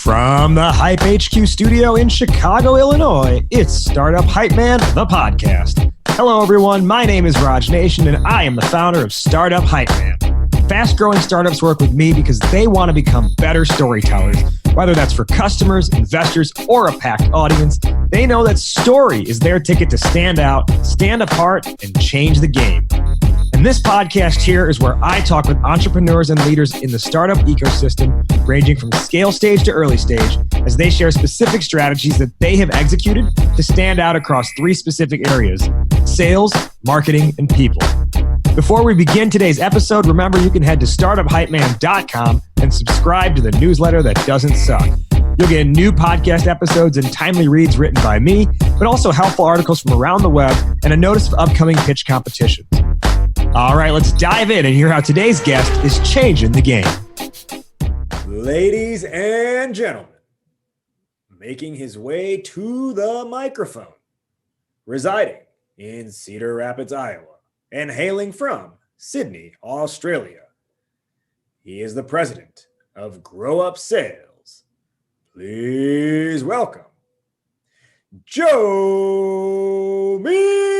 From the Hype HQ studio in Chicago, Illinois, it's Startup Hype Man, the podcast. Hello, everyone. My name is Raj Nation, and I am the founder of Startup Hype Man. Fast-growing startups work with me because they want to become better storytellers. Whether that's for customers, investors, or a packed audience, they know that story is their ticket to stand out, stand apart, and change the game. And this podcast here is where I talk with entrepreneurs and leaders in the startup ecosystem, ranging from scale stage to early stage, as they share specific strategies that they have executed to stand out across three specific areas: sales, marketing, and people. Before we begin today's episode, remember you can head to startuphypeman.com and subscribe to the newsletter that doesn't suck. You'll get new podcast episodes and timely reads written by me, but also helpful articles from around the web and a notice of upcoming pitch competitions. All right, let's dive in and hear how today's guest is changing the game. Ladies and gentlemen, making his way to the microphone, residing in Cedar Rapids, Iowa, and hailing from Sydney, Australia, he is the president of Grow Up Sales. Please welcome Joe Micallef.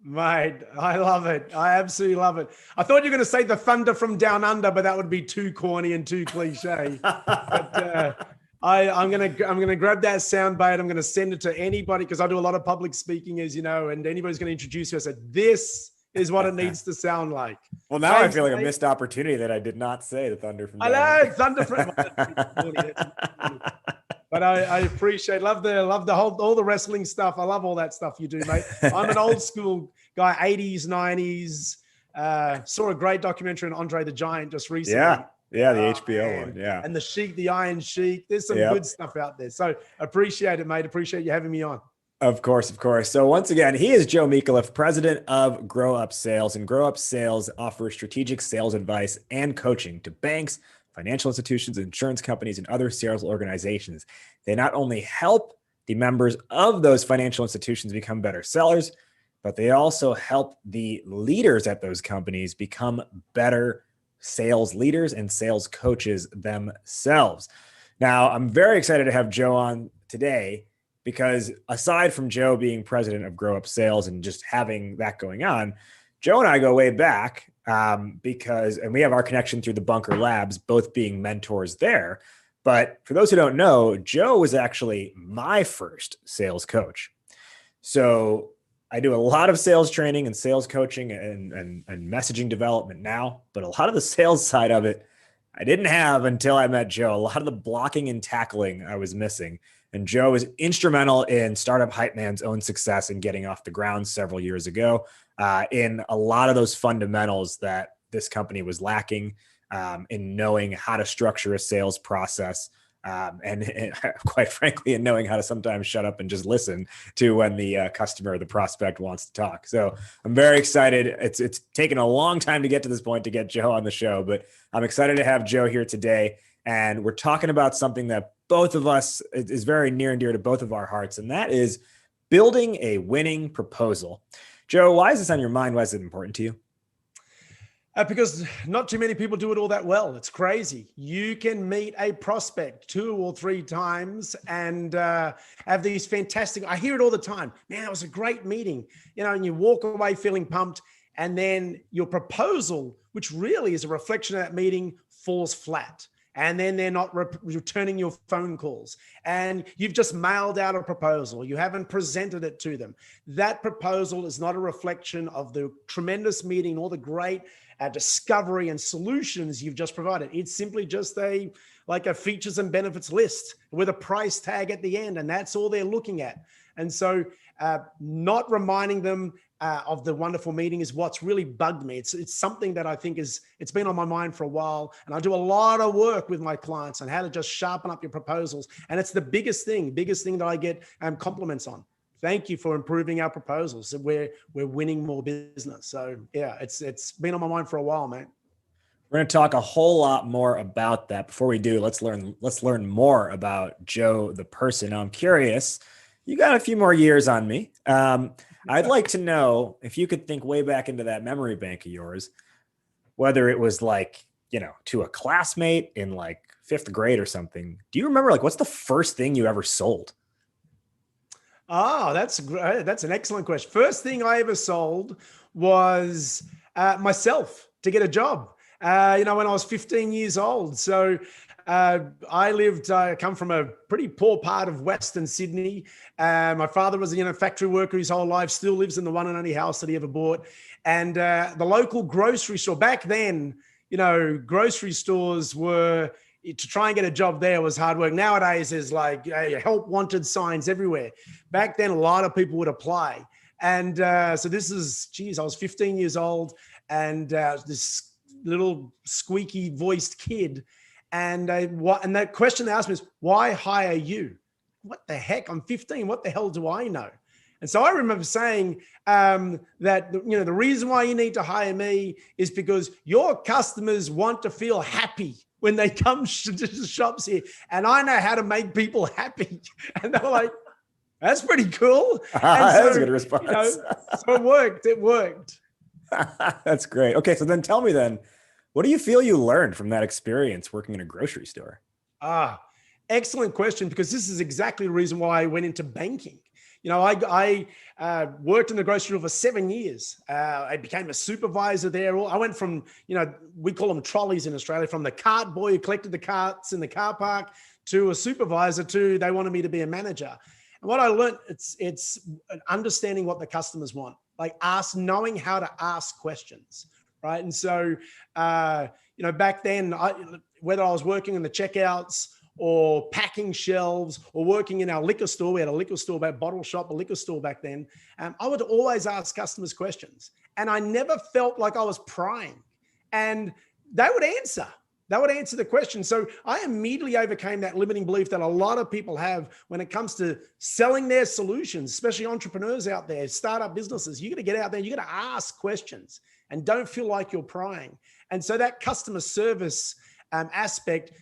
Mate, I love it. I absolutely love it. I thought you were going to say the thunder from down under, but that would be too corny and too cliche. But I'm gonna grab that sound bite. I'm gonna send it to anybody because I do a lot of public speaking, as you know, and anybody's gonna introduce you. I said, this is what it needs to sound like. Well, now thanks, I feel like a missed opportunity that I did not say the thunder from down under. I know, thunder from but I appreciate, love the whole, all the wrestling stuff. I love all that stuff you do, mate. I'm an old school guy, 80s, 90s. Saw a great documentary on Andre the Giant just recently. Yeah, the HBO one, yeah. And the Sheik, the Iron Sheik. There's some good stuff out there. So appreciate it, mate. Appreciate you having me on. Of course. So once again, he is Joe Micallef, president of Grow Up Sales. And Grow Up Sales offers strategic sales advice and coaching to banks, financial institutions, insurance companies, and other sales organizations. They not only help the members of those financial institutions become better sellers, but they also help the leaders at those companies become better sales leaders and sales coaches themselves. Now, I'm very excited to have Joe on today because aside from Joe being president of Grow Up Sales and just having that going on, Joe and I go way back and we have our connection through the Bunker Labs, both being mentors there. But for those who don't know, Joe was actually my first sales coach. So I do a lot of sales training and sales coaching and messaging development now, but a lot of the sales side of it, I didn't have until I met Joe. A lot of the blocking and tackling I was missing. And Joe was instrumental in Startup Hype Man's own success in getting off the ground several years ago in a lot of those fundamentals that this company was lacking in knowing how to structure a sales process. And quite frankly, in knowing how to sometimes shut up and just listen to when the customer or the prospect wants to talk. So I'm very excited. It's taken a long time to get to this point to get Joe on the show, but I'm excited to have Joe here today. And we're talking about something that both of us is very near and dear to both of our hearts, and that is building a winning proposal. Joe, why is this on your mind? Why is it important to you? Because not too many people do it all that well. It's crazy. You can meet a prospect 2 or 3 times and have these fantastic, I hear it all the time. Man, that was a great meeting. And you walk away feeling pumped, and then your proposal, which really is a reflection of that meeting, falls flat. And then they're not returning your phone calls. And you've just mailed out a proposal. You haven't presented it to them. That proposal is not a reflection of the tremendous meeting or the great discovery and solutions you've just provided. It's simply just a features and benefits list with a price tag at the end. And that's all they're looking at. And so not reminding them of the wonderful meeting is what's really bugged me. It's something that I think it's been on my mind for a while. And I do a lot of work with my clients on how to just sharpen up your proposals. And it's the biggest thing that I get compliments on. Thank you for improving our proposals. We're winning more business. So yeah, it's been on my mind for a while, mate. We're going to talk a whole lot more about that. Before we do, let's learn more about Joe, the person. Now, I'm curious, you got a few more years on me. I'd like to know if you could think way back into that memory bank of yours. whether it was like, to a classmate in like fifth grade or something. Do you remember, like, what's the first thing you ever sold? Oh, that's great. That's an excellent question. First thing I ever sold was myself to get a job. When I was 15 years old. So I come from a pretty poor part of Western Sydney. My father was a factory worker his whole life, still lives in the one and only house that he ever bought. And the local grocery store back then, grocery stores were, to try and get a job there was hard work. Nowadays, there's like help wanted signs everywhere. Back then, a lot of people would apply. And so this is, I was 15 years old, and this little squeaky voiced kid. And that question they asked me is, why hire you? What the heck? I'm 15. What the hell do I know? And so I remember saying that, the reason why you need to hire me is because your customers want to feel happy when they come to the shops here. And I know how to make people happy. And they were like, that's pretty cool. That's a good response. So it worked. That's great. Okay. So then tell me then, what do you feel you learned from that experience working in a grocery store? Excellent question, because this is exactly the reason why I went into banking. I worked in the grocery store for 7 years. I became a supervisor there. I went from, we call them trolleys in Australia, from the cart boy who collected the carts in the car park to a supervisor to they wanted me to be a manager. And what I learned, it's understanding what the customers want, like knowing how to ask questions, right? And so, back then, whether I was working in the checkouts or packing shelves or working in our liquor store. We had a liquor store, a bottle shop, a liquor store back then. I would always ask customers questions, and I never felt like I was prying, and they would answer. They would answer the question. So I immediately overcame that limiting belief that a lot of people have when it comes to selling their solutions, especially entrepreneurs out there, startup businesses. You got to get out there, you got to ask questions and don't feel like you're prying. And so that customer service aspect,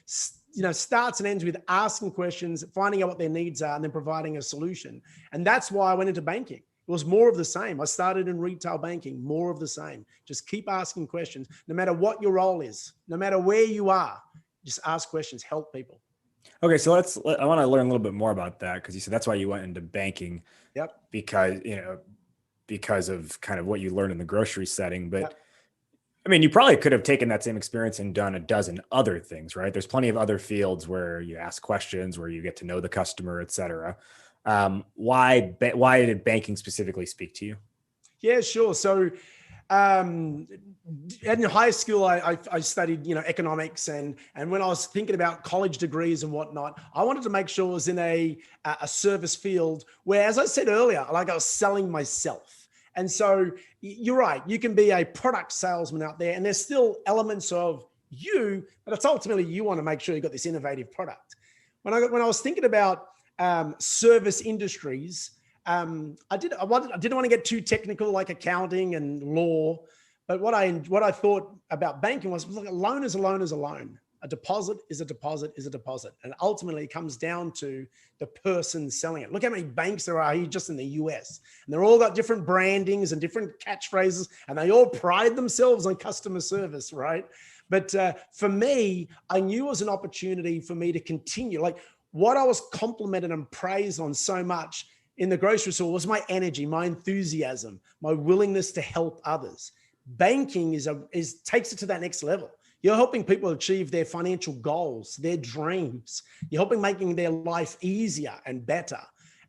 starts and ends with asking questions, finding out what their needs are, and then providing a solution. And that's why I went into banking. It was more of the same. I started in retail banking, more of the same. Just keep asking questions, no matter what your role is, no matter where you are, just ask questions, help people. Okay. So I want to learn a little bit more about that, because you said that's why you went into banking. Yep. Because of kind of what you learned in the grocery setting. But yep. I mean, you probably could have taken that same experience and done a dozen other things, right? There's plenty of other fields where you ask questions, where you get to know the customer, et cetera. Why did banking specifically speak to you? Yeah, sure. So in high school, I studied, economics. And when I was thinking about college degrees and whatnot, I wanted to make sure it was in a service field where, as I said earlier, like I was selling myself. And so you're right. You can be a product salesman out there, and there's still elements of you, but it's ultimately you want to make sure you got this innovative product. When I was thinking about service industries, I didn't want to get too technical, like accounting and law. But what I thought about banking was, look, a loan is a loan is a loan. A deposit is a deposit is a deposit. And ultimately it comes down to the person selling it. Look how many banks there are here just in the US. And they're all got different brandings and different catchphrases, and they all pride themselves on customer service, right? But for me, I knew it was an opportunity for me to continue. Like, what I was complimented and praised on so much in the grocery store was my energy, my enthusiasm, my willingness to help others. Banking takes it to that next level. You're helping people achieve their financial goals, their dreams. You're helping making their life easier and better.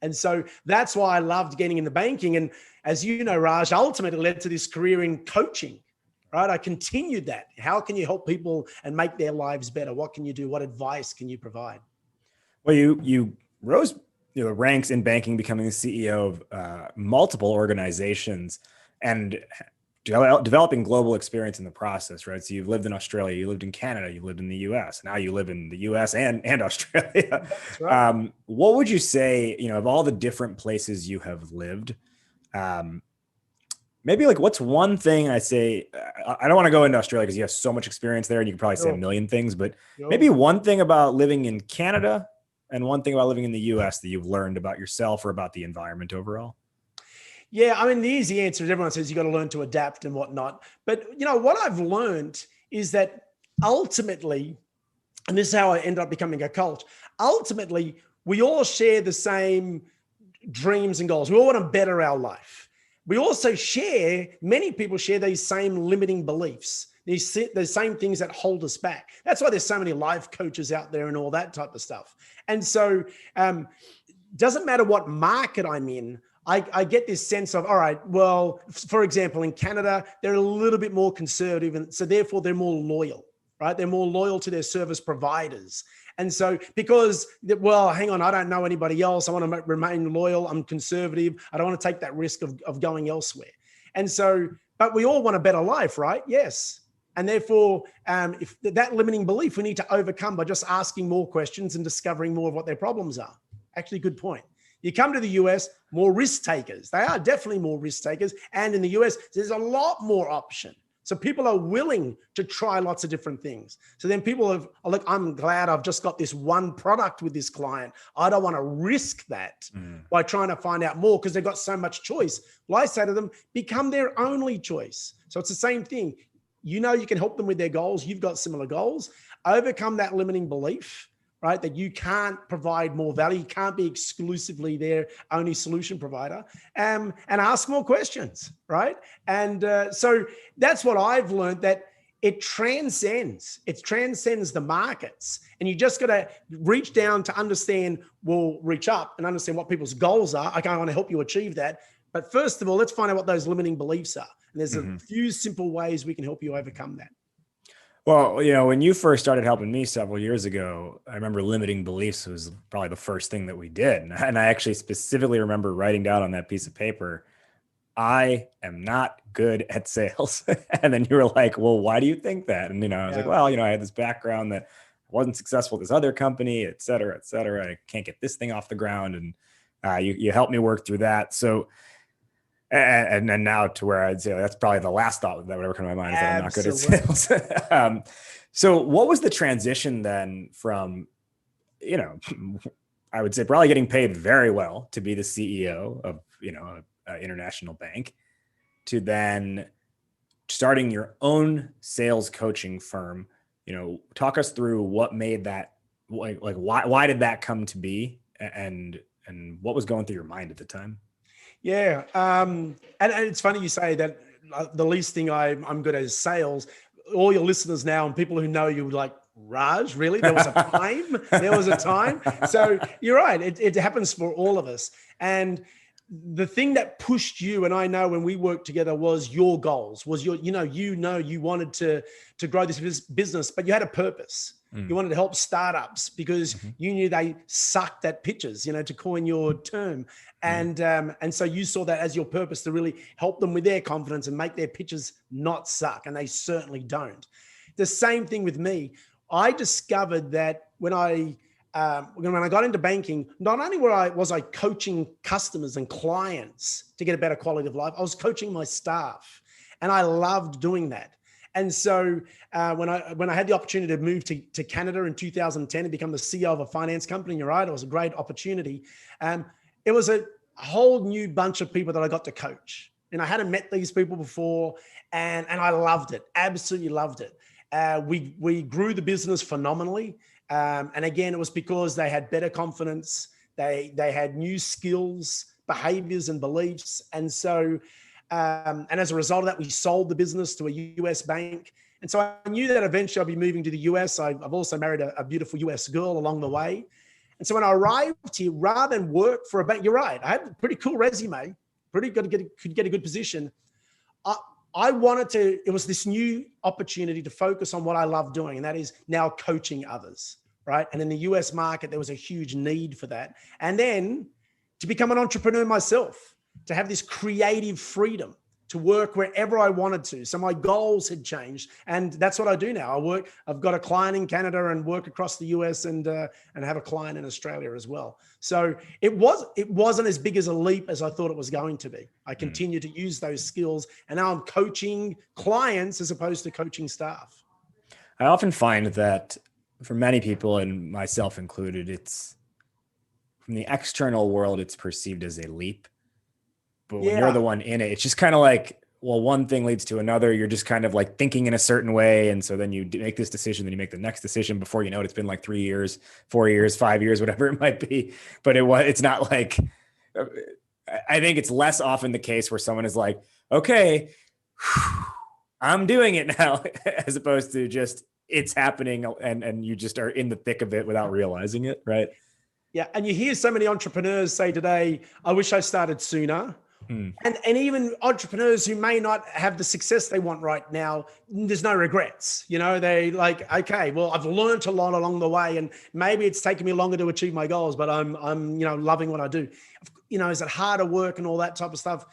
And so that's why I loved getting into banking. And as you know, Raj, ultimately led to this career in coaching, right? I continued that. How can you help people and make their lives better? What can you do? What advice can you provide? Well, you rose ranks in banking, becoming the CEO of multiple organizations, and developing global experience in the process, right? So you've lived in Australia, you lived in Canada, you lived in the US, now you live in the US and Australia. That's right. What would you say, of all the different places you have lived, maybe like what's one thing I say, I don't want to go into Australia because you have so much experience there and you can probably say a million things, but maybe one thing about living in Canada and one thing about living in the US that you've learned about yourself or about the environment overall? Yeah, I mean, the easy answer is everyone says you got to learn to adapt and whatnot. But what I've learned is that ultimately, and this is how I ended up becoming a coach. Ultimately, we all share the same dreams and goals. We all want to better our life. We also many people share these same limiting beliefs, the same things that hold us back. That's why there's so many life coaches out there and all that type of stuff. And so, doesn't matter what market I'm in, I get this sense of, all right, well, for example, in Canada, they're a little bit more conservative. And so therefore they're more loyal, right? They're more loyal to their service providers. And so because, well, hang on, I don't know anybody else. I want to remain loyal. I'm conservative. I don't want to take that risk of going elsewhere. And so, but we all want a better life, right? Yes. And therefore, if that limiting belief we need to overcome by just asking more questions and discovering more of what their problems are. Actually, good point. You come to the US, more risk takers. They are definitely more risk takers. And in the US, there's a lot more option. So people are willing to try lots of different things. So then people have, oh, look, I'm glad I've just got this one product with this client. I don't want to risk that by trying to find out more because they've got so much choice. Well, I say to them, become their only choice. So it's the same thing. You can help them with their goals. You've got similar goals. Overcome that limiting belief, right? That you can't provide more value. You can't be exclusively their only solution provider, and ask more questions, right? And so that's what I've learned, that it transcends the markets. And you just got to reach down to understand, reach up and understand what people's goals are. I want to help you achieve that. But first of all, let's find out what those limiting beliefs are. And there's a few simple ways we can help you overcome that. Well, when you first started helping me several years ago, I remember limiting beliefs was probably the first thing that we did. And I actually specifically remember writing down on that piece of paper, I am not good at sales. And then you were like, well, why do you think that? And, I was like, well, I had this background that wasn't successful at this other company, et cetera, et cetera. I can't get this thing off the ground. And you helped me work through that. So, and then now to where I'd say that's probably the last thought that would ever come to my mind is that I'm not good at sales. So what was the transition then from, I would say probably getting paid very well to be the CEO of, an international bank, to then starting your own sales coaching firm? Talk us through what made that, like why did that come to be, and what was going through your mind at the time? Yeah. And it's funny you say that the least thing I'm good at is sales. All your listeners now and people who know you like, Raj, really? There was a time? There was a time. So you're right. It happens for all of us. And the thing that pushed you, and I know when we worked together, was your goals, was you wanted to grow this business, but you had a purpose. You wanted to help startups because you knew they sucked at pitches, to coin your term. And so you saw that as your purpose to really help them with their confidence and make their pitches not suck. And they certainly don't. The same thing with me. I discovered that when I got into banking, not only was I coaching customers and clients to get a better quality of life, I was coaching my staff, and I loved doing that. And so when I had the opportunity to move to Canada in 2010 and become the CEO of a finance company, you're right, it was a great opportunity. It was a whole new bunch of people that I got to coach. And I hadn't met these people before, and I loved it, absolutely loved it. We grew the business phenomenally. And again, it was because they had better confidence. They had new skills, behaviors, and beliefs. And so, and as a result of that, we sold the business to a US bank. And so I knew that eventually I'd be moving to the US. I've also married a beautiful US girl along the way. And so when I arrived here, rather than work for a bank, you're right, I had a pretty cool resume, pretty good, could get a good position. I wanted to, it was this new opportunity to focus on what I love doing, and that is now coaching others, right? And in the US market, there was a huge need for that. And then to become an entrepreneur myself, to have this creative freedom to work wherever I wanted to. So my goals had changed, and that's what I do now. I've got a client in Canada and work across the US, and have a client in Australia as well. So it wasn't as big as a leap as I thought it was going to be. I continue to use those skills, and now I'm coaching clients as opposed to coaching staff. I often find that for many people, and myself included, it's from the external world, it's perceived as a leap. But when you're Yeah. the one in it, it's just kind of like, well, one thing leads to another. You're just kind of like thinking in a certain way. And so then you make this decision, then you make the next decision. Before you know it, it's been like 3 years, 4 years, 5 years, whatever it might be. But it's not like, I think it's less often the case where someone is like, okay, I'm doing it now, as opposed to just it's happening and you just are in the thick of it without realizing it. Right. Yeah. And you hear so many entrepreneurs say today, I wish I started sooner. And even entrepreneurs who may not have the success they want right now, there's no regrets. They like, okay, well, I've learned a lot along the way, and maybe it's taken me longer to achieve my goals, but I'm loving what I do. Is it harder work and all that type of stuff?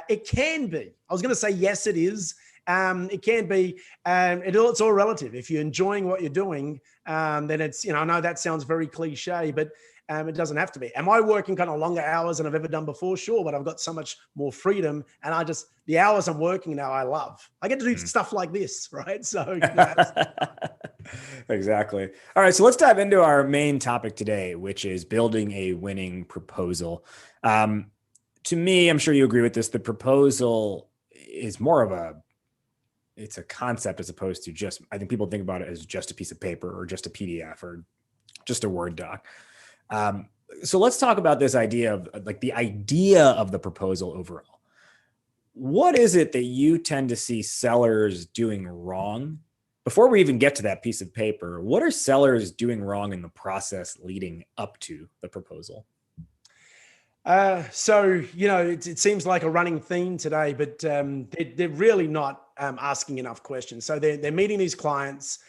It can be. I was going to say, yes, it is. It can be. It's all relative. If you're enjoying what you're doing, then it's, I know that sounds very cliche, but it doesn't have to be. Am I working kind of longer hours than I've ever done before? Sure, but I've got so much more freedom, and the hours I'm working now, I love. I get to do stuff like this, right? So exactly. All right, so let's dive into our main topic today, which is building a winning proposal. To me, I'm sure you agree with this. The proposal is more of it's a concept as opposed to just, I think people think about it as just a piece of paper or just a PDF or just a Word doc. So let's talk about this idea of like the idea of the proposal overall. What is it that you tend to see sellers doing wrong? Before we even get to that piece of paper, what are sellers doing wrong in the process leading up to the proposal? It seems like a running theme today, but they're really not asking enough questions. So they're meeting these clients.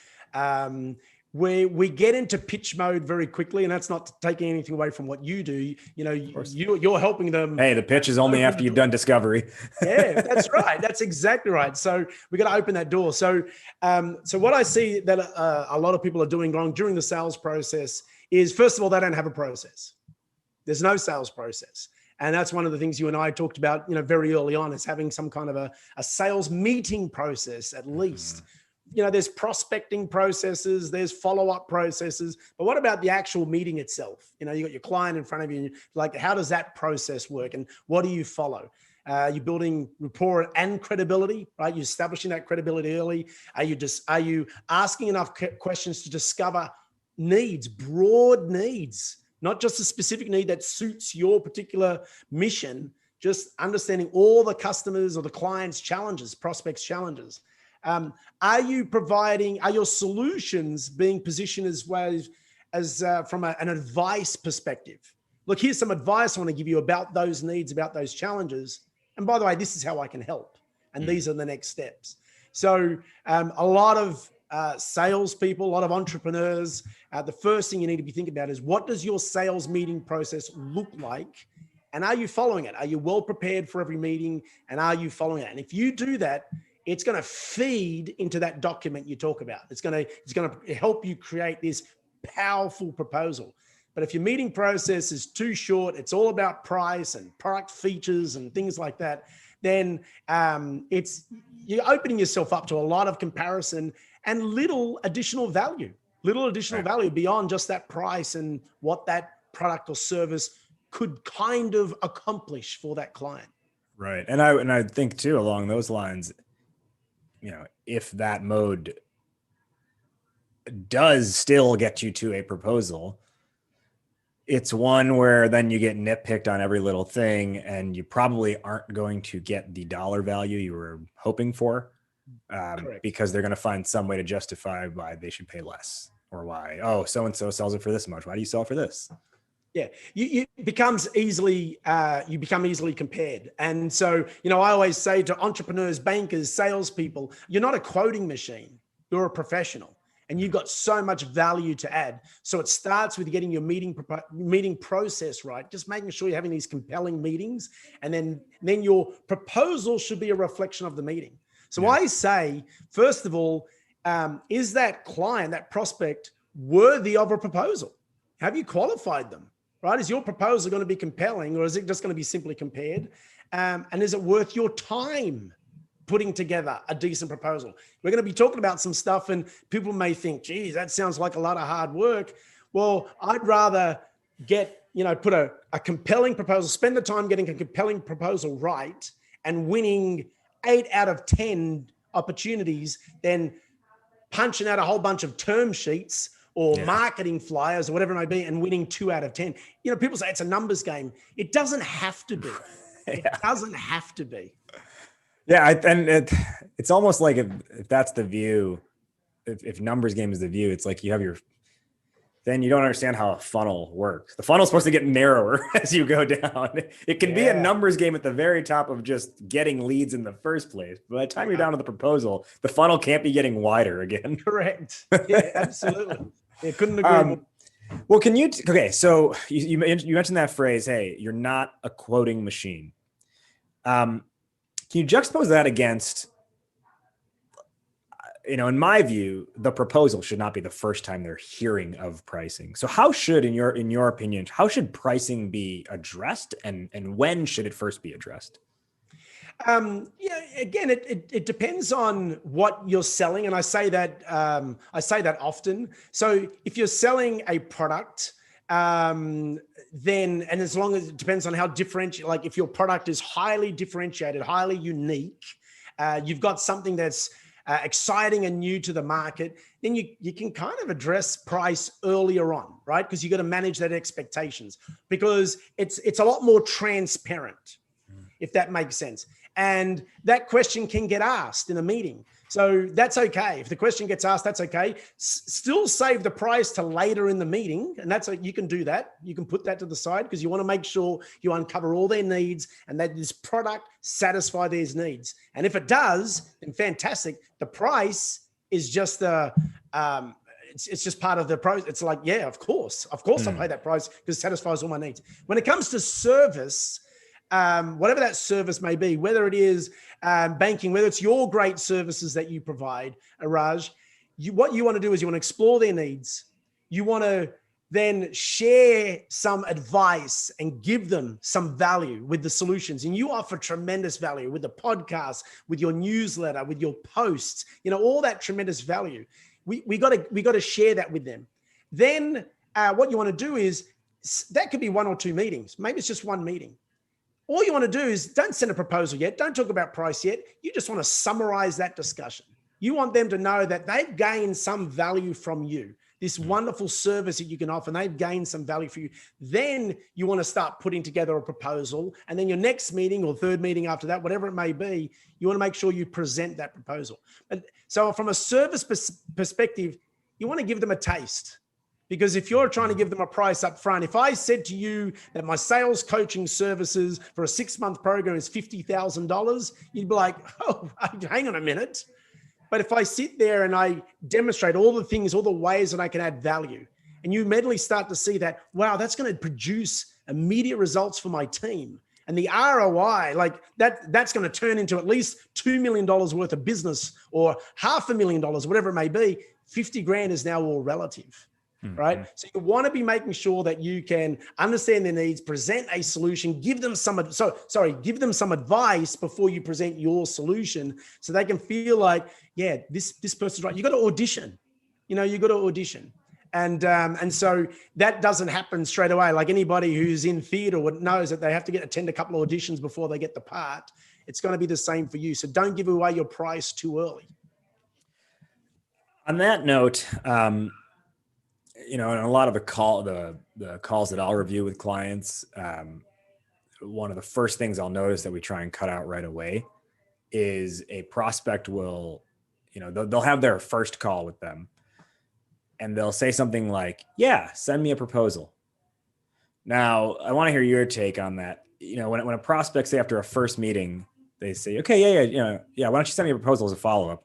We get into pitch mode very quickly, and that's not taking anything away from what you do. You're helping them. Hey, the pitch is only after you've done discovery. Yeah, that's right. That's exactly right. So we got to open that door. So what I see that a lot of people are doing wrong during the sales process is, first of all, they don't have a process. There's no sales process. And that's one of the things you and I talked about, very early on, is having some kind of a sales meeting process at least. There's prospecting processes, there's follow-up processes, but what about the actual meeting itself? You got your client in front of you, like, how does that process work and what do you follow? You're building rapport and credibility, right? You're establishing that credibility early. Are you asking enough questions to discover needs, broad needs, not just a specific need that suits your particular mission, just understanding all the customers or the client's challenges, prospects' challenges. Are your solutions being positioned as well as from an advice perspective? Look, here's some advice I want to give you about those needs, about those challenges. And by the way, this is how I can help. And these are the next steps. So a lot of salespeople, a lot of entrepreneurs, the first thing you need to be thinking about is, what does your sales meeting process look like? And are you following it? Are you well prepared for every meeting? And are you following it? And if you do that, it's going to feed into that document you talk about. It's going to help you create this powerful proposal. But if your meeting process is too short, it's all about price and product features and things like that, then you're opening yourself up to a lot of comparison and little additional value beyond just that price and what that product or service could kind of accomplish for that client. Right. And I think too, along those lines, if that mode does still get you to a proposal, it's one where then you get nitpicked on every little thing, and you probably aren't going to get the dollar value you were hoping for, because they're going to find some way to justify why they should pay less, or why, so-and-so sells it for this much. Why do you sell it for this? Yeah, you become easily compared. And so, I always say to entrepreneurs, bankers, salespeople, you're not a quoting machine. You're a professional, and you've got so much value to add. So it starts with getting your meeting process right, just making sure you're having these compelling meetings, and then your proposal should be a reflection of the meeting. So I say, first of all, is that client, that prospect, worthy of a proposal? Have you qualified them? Right? Is your proposal going to be compelling, or is it just going to be simply compared? And is it worth your time putting together a decent proposal? We're going to be talking about some stuff, and people may think, geez, that sounds like a lot of hard work. Well, I'd rather get put a compelling proposal, spend the time getting a compelling proposal right and winning 8 out of 10 opportunities, then punching out a whole bunch of term sheets or marketing flyers or whatever it may be and winning 2 out of 10. People say it's a numbers game. It doesn't have to be. It doesn't have to be. Yeah. It's almost like if that's the view, if numbers game is the view, it's like you have then you don't understand how a funnel works. The funnel's supposed to get narrower as you go down. It can be a numbers game at the very top of just getting leads in the first place. But by the time you're down to the proposal, the funnel can't be getting wider again. Correct. Yeah, absolutely. Yeah, couldn't agree more. Well, so you mentioned that phrase, hey, you're not a quoting machine. Can you juxtapose that against, in my view, the proposal should not be the first time they're hearing of pricing. So how should, in your opinion, how should pricing be addressed and when should it first be addressed? Again, it depends on what you're selling. And I say that often. So if you're selling a product, then, and as long as it depends on how differentiated, like if your product is highly differentiated, highly unique, you've got something that's exciting and new to the market, then you can kind of address price earlier on, right? Because you got to manage that expectations because it's a lot more transparent, if that makes sense. And that question can get asked in a meeting. So that's okay. If the question gets asked, that's okay. Still save the price to later in the meeting. And you can do that. You can put that to the side because you want to make sure you uncover all their needs and that this product satisfy these needs. And if it does, then fantastic. The price is just it's just part of the process. It's like, yeah, of course I'll pay that price because it satisfies all my needs. When it comes to service, whatever that service may be, whether it is banking, whether it's your great services that you provide, Raj, what you want to do is you want to explore their needs. You want to then share some advice and give them some value with the solutions. And you offer tremendous value with the podcast, with your newsletter, with your posts, all that tremendous value. We got to share that with them. Then what you want to do is that could be 1 or 2 meetings. Maybe it's just 1 meeting. All you want to do is don't send a proposal yet. Don't talk about price yet. You just want to summarize that discussion. You want them to know that they've gained some value from you, this wonderful service that you can offer, and they've gained some value for you. Then you want to start putting together a proposal. And then your next meeting or 3rd meeting after that, whatever it may be, you want to make sure you present that proposal. So from a service perspective, you want to give them a taste. Because if you're trying to give them a price up front, if I said to you that my sales coaching services for a 6-month program is $50,000, you'd be like, oh, hang on a minute. But if I sit there and I demonstrate all the things, all the ways that I can add value, and you immediately start to see that, wow, that's going to produce immediate results for my team. And the ROI, like that's going to turn into at least $2 million worth of business or $500,000, whatever it may be. 50 grand is now all relative. Right. So you want to be making sure that you can understand their needs, present a solution, give them some advice before you present your solution so they can feel like, yeah, this person's right. You got to audition, And so that doesn't happen straight away. Like anybody who's in theater knows that they have to attend a couple of auditions before they get the part. It's going to be the same for you. So don't give away your price too early. On that note, and a lot of the calls that I'll review with clients, one of the first things I'll notice that we try and cut out right away is a prospect will, they'll have their first call with them and they'll say something like, yeah, send me a proposal. Now, I want to hear your take on that. When a prospect say after a first meeting, they say, okay, yeah, why don't you send me a proposal as a follow-up?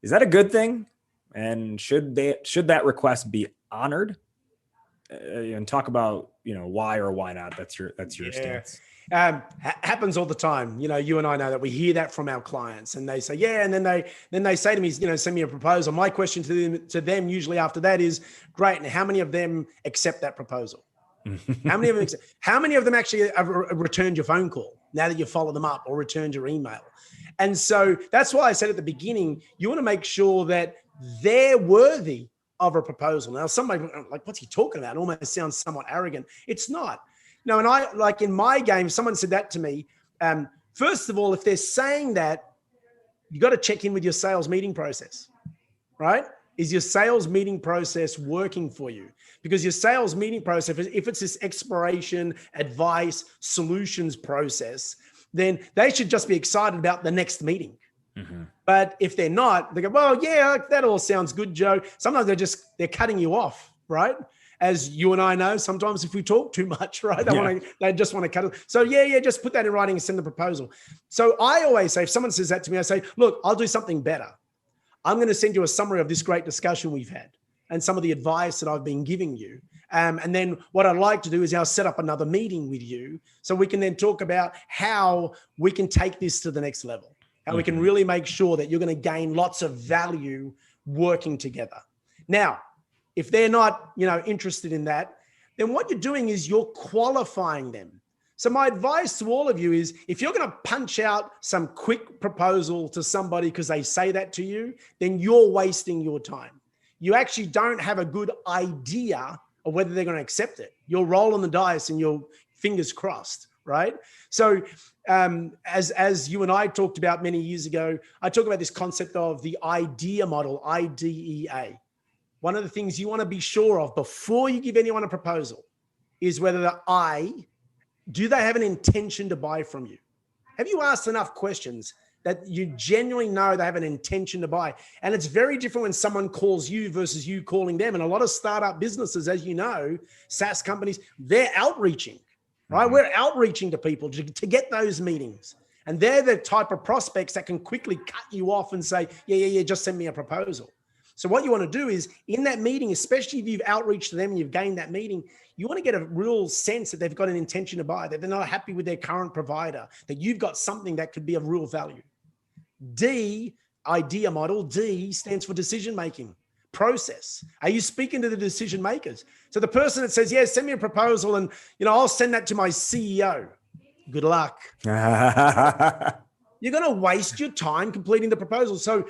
Is that a good thing? And should that request be honored? And talk about why or why not. That's your stance. Happens all the time. You and I know that we hear that from our clients, and they say yeah, and then they say to me, send me a proposal. My question to them usually after that is, great. And how many of them accept that proposal? How many of them actually have returned your phone call now that you follow them up or returned your email? And so that's why I said at the beginning, you want to make sure that they're worthy of a proposal. Now, somebody like, what's he talking about? It almost sounds somewhat arrogant. it's not. No, and I, like in my game, someone said that to me. First of all, if they're saying that, you got to check in with your sales meeting process, right? Is your sales meeting process working for you? Because your sales meeting process, if it's this exploration, advice, solutions process, then they should just be excited about the next meeting. Mm-hmm. But if they're not, they go, well, yeah, that all sounds good, Joe. Sometimes they're cutting you off, right? As you and I know, sometimes if we talk too much, right? They just want to cut it. So yeah, just put that in writing and send the proposal. So I always say, if someone says that to me, I say, look, I'll do something better. I'm going to send you a summary of this great discussion we've had and some of the advice that I've been giving you. And then what I'd like to do is I'll set up another meeting with you so we can then talk about how we can take this to the next level, how we can really make sure that you're going to gain lots of value working together. Now, if they're not, interested in that, then what you're doing is you're qualifying them. So my advice to all of you is, if you're going to punch out some quick proposal to somebody because they say that to you, then you're wasting your time. You actually don't have a good idea of whether they're going to accept it. You're rolling the dice and your fingers crossed, right? So as you and I talked about many years ago, I talk about this concept of the IDEA model, IDEA. One of the things you want to be sure of before you give anyone a proposal is whether do they have an intention to buy from you? Have you asked enough questions that you genuinely know they have an intention to buy? And it's very different when someone calls you versus you calling them. And a lot of startup businesses, as you know, SaaS companies, they're outreaching, right? Mm-hmm. We're outreaching to people to get those meetings. And they're the type of prospects that can quickly cut you off and say, yeah, just send me a proposal. So what you want to do is, in that meeting, especially if you've outreached to them and you've gained that meeting, you want to get a real sense that they've got an intention to buy, that they're not happy with their current provider, that you've got something that could be of real value. D, IDEA model, D stands for decision-making process. Are you speaking to the decision makers? So the person that says, yeah, send me a proposal and, I'll send that to my CEO. Good luck. You're going to waste your time completing the proposal. So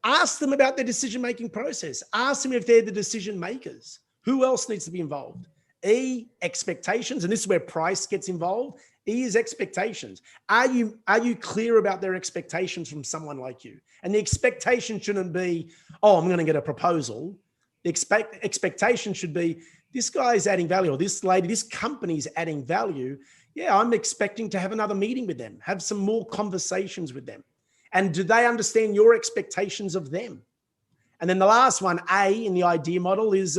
ask them about their decision-making process. Ask them if they're the decision makers. Who else needs to be involved? E, expectations. And this is where price gets involved. E is expectations. Are you clear about their expectations from someone like you? And the expectation shouldn't be, oh, I'm going to get a proposal. The expectation should be, this guy is adding value, or this lady, this company is adding value. Yeah, I'm expecting to have another meeting with them, have some more conversations with them. And do they understand your expectations of them? And then the last one, A, in the IDEA model is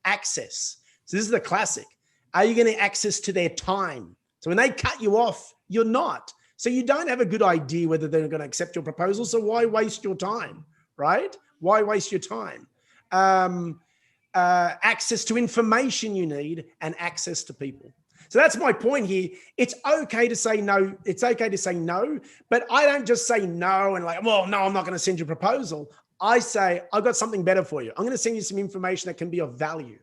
access. So this is the classic. Are you getting access to their time? So when they cut you off, you're not. So you don't have a good idea whether they're going to accept your proposal. So why waste your time, right? Why waste your time? Access to information you need and access to people. So that's my point here. It's okay to say no. It's okay to say no, but I don't just say no and like, well, no, I'm not going to send you a proposal. I say, I've got something better for you. I'm going to send you some information that can be of value.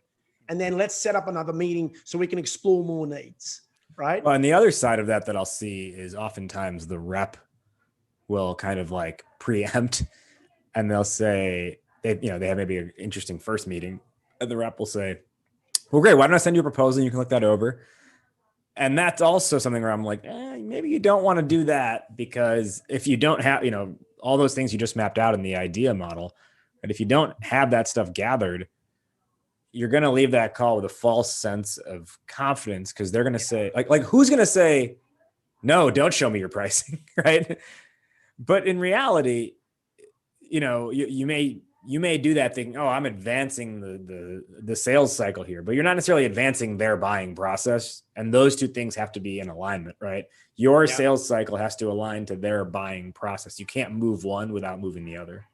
And then let's set up another meeting so we can explore more needs, right? Well, and the other side of that I'll see is oftentimes the rep will kind of like preempt, and they'll say, they have maybe an interesting first meeting, and the rep will say, well, great, why don't I send you a proposal and you can look that over? And that's also something where I'm like, maybe you don't want to do that, because if you don't have, all those things you just mapped out in the IDEA model, and if you don't have that stuff gathered, you're going to leave that call with a false sense of confidence, because they're going to say, like who's going to say, no, don't show me your pricing, right? But in reality, you may do that thinking, oh, I'm advancing the sales cycle here, but you're not necessarily advancing their buying process. And those two things have to be in alignment, right? Your sales cycle has to align to their buying process. You can't move one without moving the other.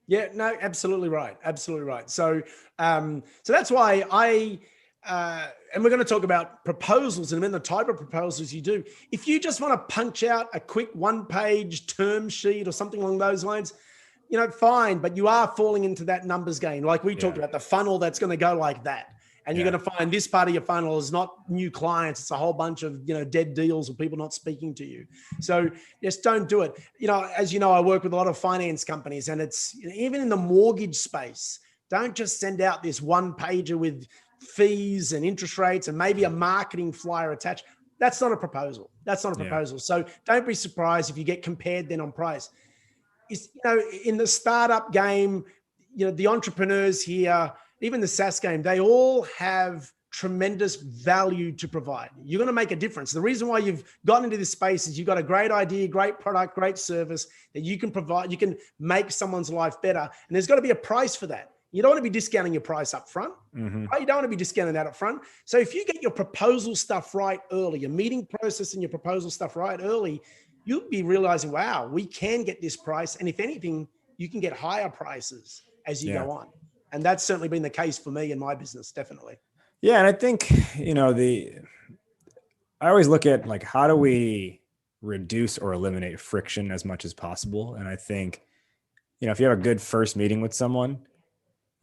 Yeah, no, absolutely right. Absolutely right. So, so that's why and we're going to talk about proposals and then the type of proposals you do. If you just want to punch out a quick one-page term sheet or something along those lines, fine, but you are falling into that numbers game. Like we talked about, the funnel that's going to go like that. And you're going to find this part of your funnel is not new clients. It's a whole bunch of, dead deals or people not speaking to you. So just don't do it. As you know, I work with a lot of finance companies, and it's even in the mortgage space, Don't just send out this one pager with fees and interest rates and maybe a marketing flyer attached. That's not a proposal. That's not a proposal. So don't be surprised if you get compared then on price. In the startup game, the entrepreneurs here, even the SaaS game, they all have tremendous value to provide. You're going to make a difference. The reason why you've gotten into this space is you've got a great idea, great product, great service that you can provide. You can make someone's life better. And there's got to be a price for that. You don't want to be discounting your price up front. Right? You don't want to be discounting that up front. So if you get your proposal stuff right early, your meeting process and your proposal stuff right early, you'll be realizing, wow, we can get this price. And if anything, you can get higher prices as you go on. And that's certainly been the case for me in my business, definitely. Yeah. And I think, I always look at like, how do we reduce or eliminate friction as much as possible? And I think, if you have a good first meeting with someone,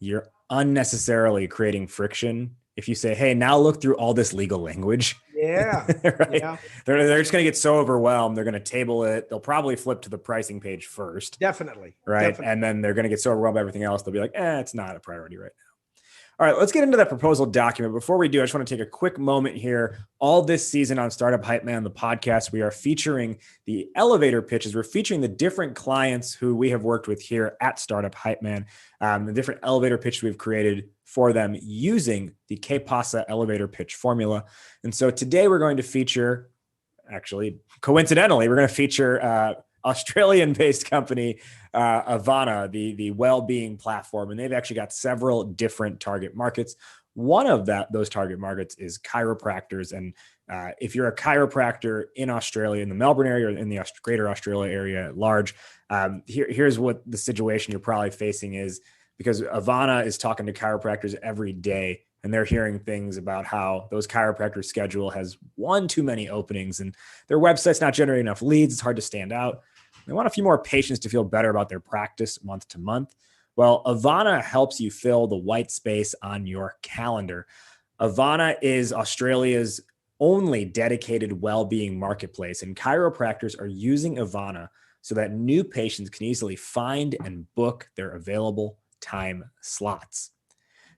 you're unnecessarily creating friction. If you say, hey, now look through all this legal language. Yeah. Right. Yeah. They're just going to get so overwhelmed. They're going to table it. They'll probably flip to the pricing page first. Definitely. Right. Definitely. And then they're going to get so overwhelmed by everything else. They'll be like, it's not a priority right now. All right, let's get into that proposal document. Before we do, I just want to take a quick moment here. All this season on Startup Hype Man, the podcast, we are featuring the elevator pitches. We're featuring the different clients who we have worked with here at Startup Hype Man, the different elevator pitches we've created for them using the KPASA elevator pitch formula. And so today we're going to feature, actually, coincidentally, we're going to feature Australian-based company, Avana, the well-being platform, and they've actually got several different target markets. One of those target markets is chiropractors, and if you're a chiropractor in Australia, in the Melbourne area, or in the greater Australia area at large, here's what the situation you're probably facing is, because Avana is talking to chiropractors every day, and they're hearing things about how those chiropractors' schedule has one too many openings, and their website's not generating enough leads. It's hard to stand out. They want a few more patients to feel better about their practice month to month. Well, Avana helps you fill the white space on your calendar. Avana is Australia's only dedicated well-being marketplace, and chiropractors are using Avana so that new patients can easily find and book their available time slots.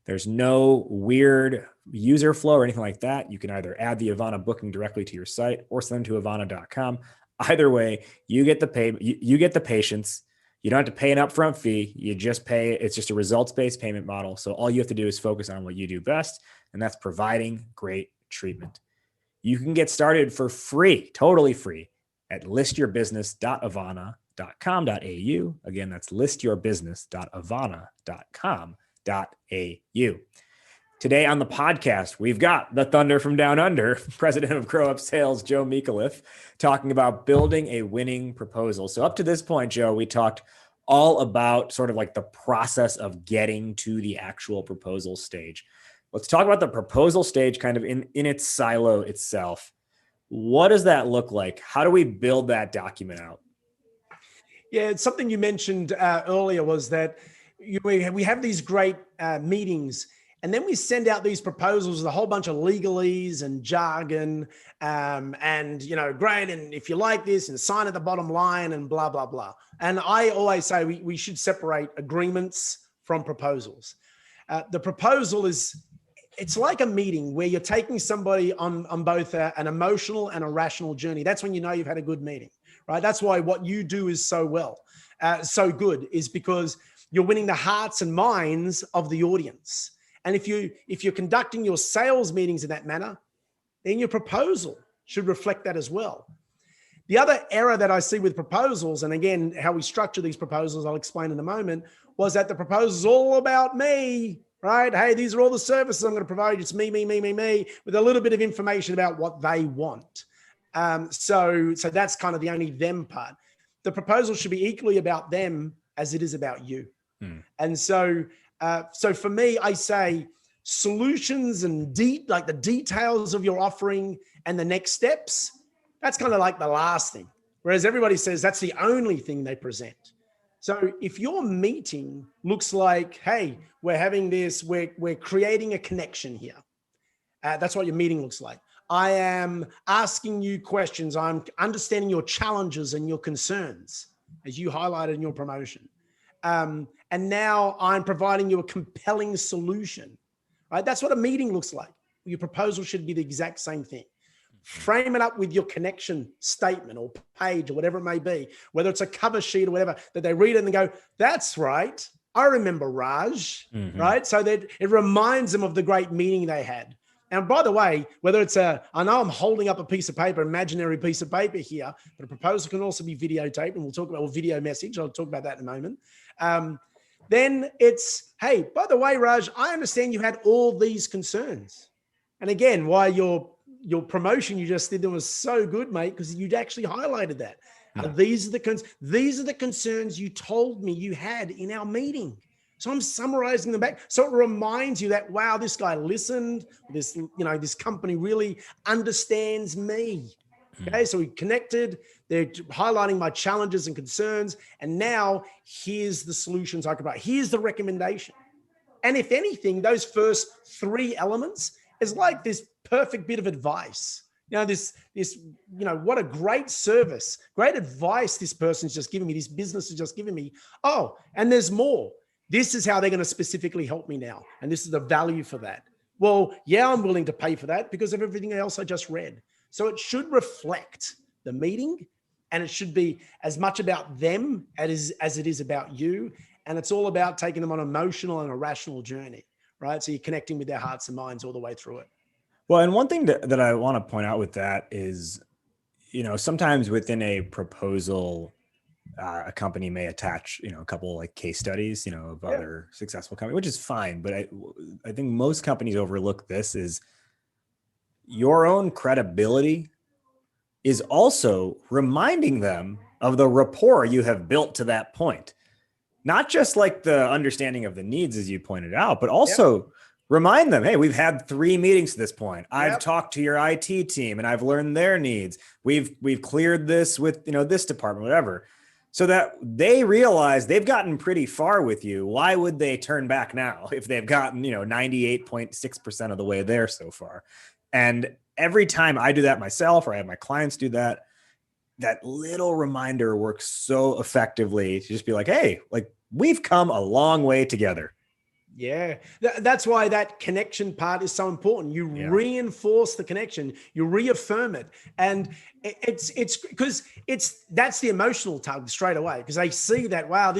There's no weird user flow or anything like that. You can either add the Avana booking directly to your site or send them to Avana.com. Either way, you get the pay. You get the patients. You don't have to pay an upfront fee. You just pay. It's just a results-based payment model. So all you have to do is focus on what you do best, and that's providing great treatment. You can get started for free, totally free, at listyourbusiness.avana.com.au. Again, that's listyourbusiness.avana.com.au. Today on the podcast, we've got the Thunder from Down Under, president of Grow Up Sales, Joe Mikuliff, talking about building a winning proposal. So up to this point, Joe, we talked all about sort of like the process of getting to the actual proposal stage. Let's talk about the proposal stage kind of in its silo itself. What does that look like? How do we build that document out? Yeah, it's something you mentioned earlier was that we have these great meetings, and then we send out these proposals with a whole bunch of legalese and jargon, and great. And if you like this, and sign at the bottom line, and blah blah blah. And I always say we should separate agreements from proposals. The proposal it's like a meeting where you're taking somebody on both an emotional and a rational journey. That's when you know you've had a good meeting, right? That's why what you do is so good, is because you're winning the hearts and minds of the audience. And if you're conducting your sales meetings in that manner, then your proposal should reflect that as well. The other error that I see with proposals, and again, how we structure these proposals, I'll explain in a moment, was that the proposal is all about me, right? Hey, these are all the services I'm going to provide. It's me, with a little bit of information about what they want. So that's kind of the only them part. The proposal should be equally about them as it is about you. And so for me, I say solutions and like the details of your offering and the next steps, that's kind of like the last thing. Whereas everybody says that's the only thing they present. So if your meeting looks like, hey, we're having this, we're creating a connection here. That's what your meeting looks like. I am asking you questions. I'm understanding your challenges and your concerns, as you highlighted in your promotion. And and now I'm providing you a compelling solution, right? That's what a meeting looks like. Your proposal should be the exact same thing. Frame it up with your connection statement or page or whatever it may be, whether it's a cover sheet or whatever, that they read it and go, that's right, I remember Raj, right? So that it reminds them of the great meeting they had. And by the way, whether it's I know I'm holding up a piece of paper, imaginary piece of paper here, but a proposal can also be videotaped, and we'll talk about video message. I'll talk about that in a moment. Then it's, hey, by the way, Raj, I understand you had all these concerns. And again, why your promotion you just did was so good, mate, because you'd actually highlighted that. Yeah. These are the concerns you told me you had in our meeting. So I'm summarizing them back. So it reminds you that, wow, this guy listened. This company really understands me. Okay, so we connected. They're highlighting my challenges and concerns. And now here's the solutions I could provide. Here's the recommendation. And if anything, those first three elements is like this perfect bit of advice. What a great service, great advice this person's just giving me, this business is just giving me. Oh, and there's more. This is how they're going to specifically help me now. And this is the value for that. Well, yeah, I'm willing to pay for that because of everything else I just read. So it should reflect the meeting, and it should be as much about them as it is about you. And it's all about taking them on an emotional and a rational journey, right? So you're connecting with their hearts and minds all the way through it. Well, and one thing that I want to point out with that is, sometimes within a proposal, a company may attach, a couple like case studies, of other successful companies, which is fine. But I think most companies overlook this is your own credibility is also reminding them of the rapport you have built to that point. Not just like the understanding of the needs, as you pointed out, but also remind them, hey, we've had 3 meetings to this point. I've talked to your IT team and I've learned their needs. We've cleared this with, this department, whatever. So that they realize they've gotten pretty far with you. Why would they turn back now if they've gotten, 98.6% of the way there so far? And every time I do that myself, or I have my clients do that, that little reminder works so effectively to just be like, hey, like we've come a long way together. Yeah, that's why that connection part is so important. You reinforce the connection, you reaffirm it. And it's because that's the emotional tug straight away, because they see that, wow,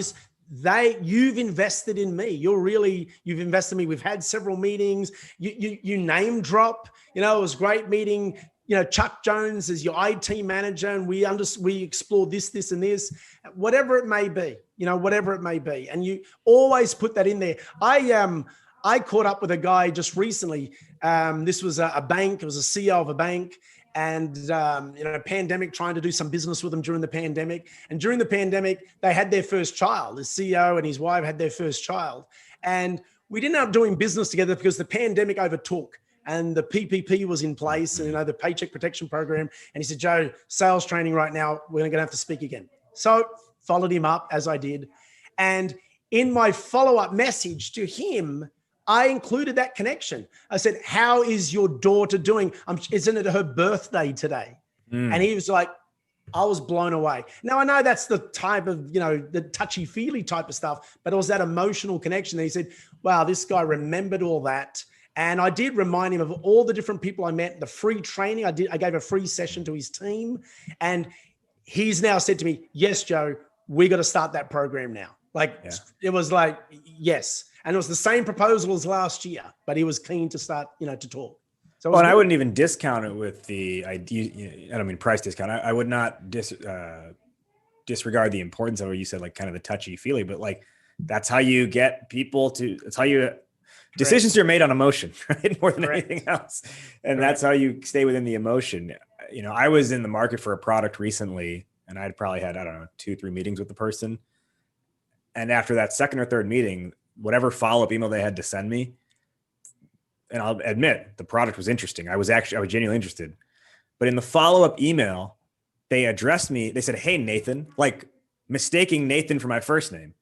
you've invested in me. You've invested in me. We've had several meetings. You name drop, it was a great meeting. Chuck Jones is your IT manager, and we explore this and this, whatever it may be, whatever it may be. And you always put that in there. I caught up with a guy just recently. This was a bank. It was a CEO of a bank, and, pandemic, trying to do some business with them during the pandemic. And during the pandemic, they had their first child. The CEO and his wife had their first child. And we didn't end up doing business together because the pandemic overtook. And the PPP was in place, and the Paycheck Protection Program. And he said, Joe, sales training right now, we're going to have to speak again. So followed him up, as I did. And in my follow-up message to him, I included that connection. I said, how is your daughter doing? Isn't it her birthday today? And he was like, I was blown away. Now, I know that's the type of, the touchy-feely type of stuff, but it was that emotional connection. And he said, wow, this guy remembered all that. And I did remind him of all the different people I met, the free training. I gave a free session to his team. And he's now said to me, yes, Joe, we got to start that program now. It was like, yes. And it was the same proposal as last year, but he was keen to start, to talk. So and I wouldn't even discount it with the idea. I don't mean price discount. I would not disregard the importance of what you said, like kind of the touchy feely, but like, that's how you get people to, that's how you, decisions are made on emotion, right? More than anything else. And that's how you stay within the emotion. I was in the market for a product recently, and I'd probably had, 2-3 meetings with the person. And after that second or third meeting, whatever follow-up email they had to send me, and I'll admit the product was interesting. I was genuinely interested. But in the follow-up email, they addressed me. They said, hey, Nathan, like mistaking Nathan for my first name.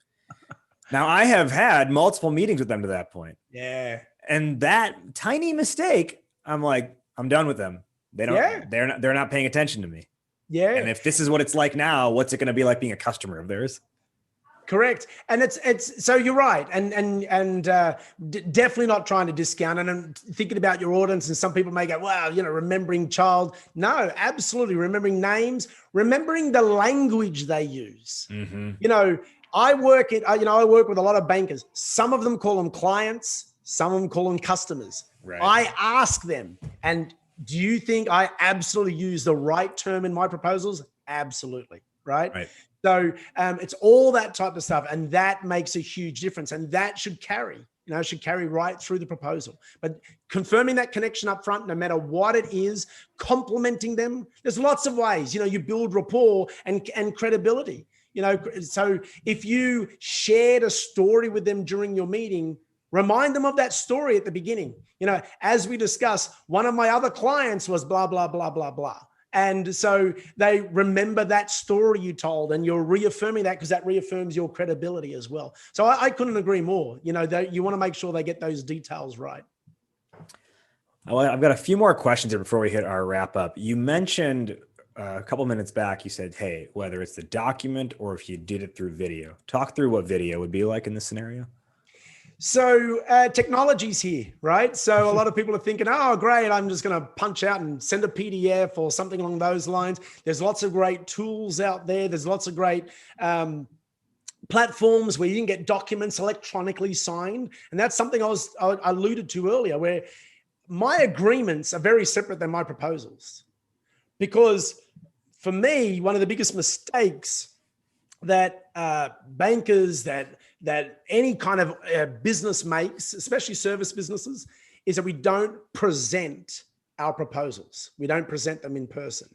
Now, I have had multiple meetings with them to that point. Yeah. And that tiny mistake, I'm like, I'm done with them. They're not paying attention to me. Yeah. And if this is what it's like now, what's it going to be like being a customer of theirs? Correct. And it's so you're right. And definitely not trying to discount. And I'm thinking about your audience, and some people may go, wow, remembering child. No, absolutely. Remembering names, remembering the language they use. Mm-hmm. I work with a lot of bankers. Some of them call them clients. Some of them call them customers. Right. I ask them, and do you think I absolutely use the right term in my proposals? Absolutely. Right. So it's all that type of stuff, and that makes a huge difference, and that should carry right through the proposal. But confirming that connection up front, no matter what it is, complimenting them. There's lots of ways, you build rapport and credibility. So if you shared a story with them during your meeting, remind them of that story at the beginning. As we discussed, one of my other clients was blah, blah, blah, blah, blah. And so they remember that story you told, and you're reaffirming that because that reaffirms your credibility as well. So I couldn't agree more. You want to make sure they get those details right. Well, I've got a few more questions here before we hit our wrap up. You mentioned a couple minutes back, you said, hey, whether it's the document or if you did it through video, talk through what video would be like in this scenario. So technology's here, right? So a lot of people are thinking, oh, great, I'm just going to punch out and send a PDF or something along those lines. There's lots of great tools out there. There's lots of great platforms where you can get documents electronically signed. And that's something I alluded to earlier, where my agreements are very separate than my proposals. Because for me, one of the biggest mistakes that bankers, that any kind of business makes, especially service businesses, is that we don't present our proposals. We don't present them in person.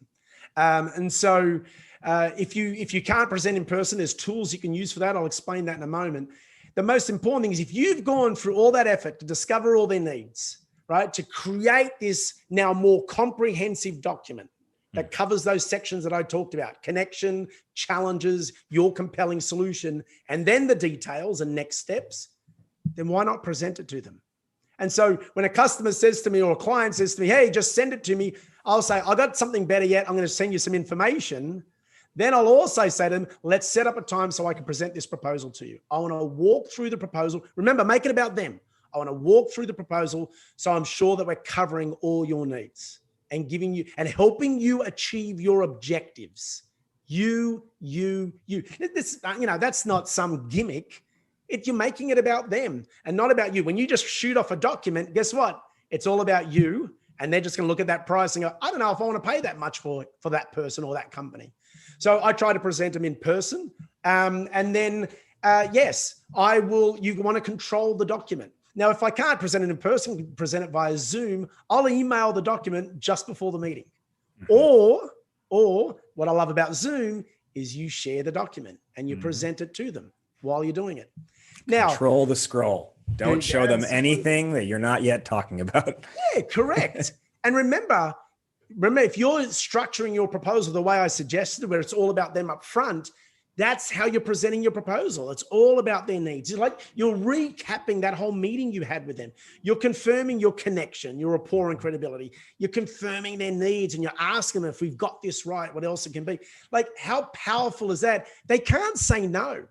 And so if you can't present in person, there's tools you can use for that. I'll explain that in a moment. The most important thing is if you've gone through all that effort to discover all their needs, right, to create this now more comprehensive document that covers those sections that I talked about: connection, challenges, your compelling solution, and then the details and next steps, then why not present it to them? And so when a customer says to me, or a client says to me, hey, just send it to me, I'll say, I got something better yet. I'm going to send you some information. Then I'll also say to them, let's set up a time so I can present this proposal to you. I want to walk through the proposal. Remember, make it about them. I want to walk through the proposal so I'm sure that we're covering all your needs and giving you and helping you achieve your objectives. You. This, that's not some gimmick. You're making it about them and not about you. When you just shoot off a document, guess what? It's all about you. And they're just going to look at that price and go, I don't know if I want to pay that much for that person or that company. So I try to present them in person. And then, yes, I will. You want to control the document. Now, if I can't present it in person, present it via Zoom, I'll email the document just before the meeting. Or what I love about Zoom is you share the document and you present it to them while you're doing it. Now, control the scroll. Don't show them anything that you're not yet talking about. Yeah, correct. And remember, if you're structuring your proposal the way I suggested, where it's all about them up front, that's how you're presenting your proposal. It's all about their needs. It's like you're recapping that whole meeting you had with them. You're confirming your connection, your rapport and credibility. You're confirming their needs and you're asking them, if we've got this right, what else it can be. Like, how powerful is that? They can't say no,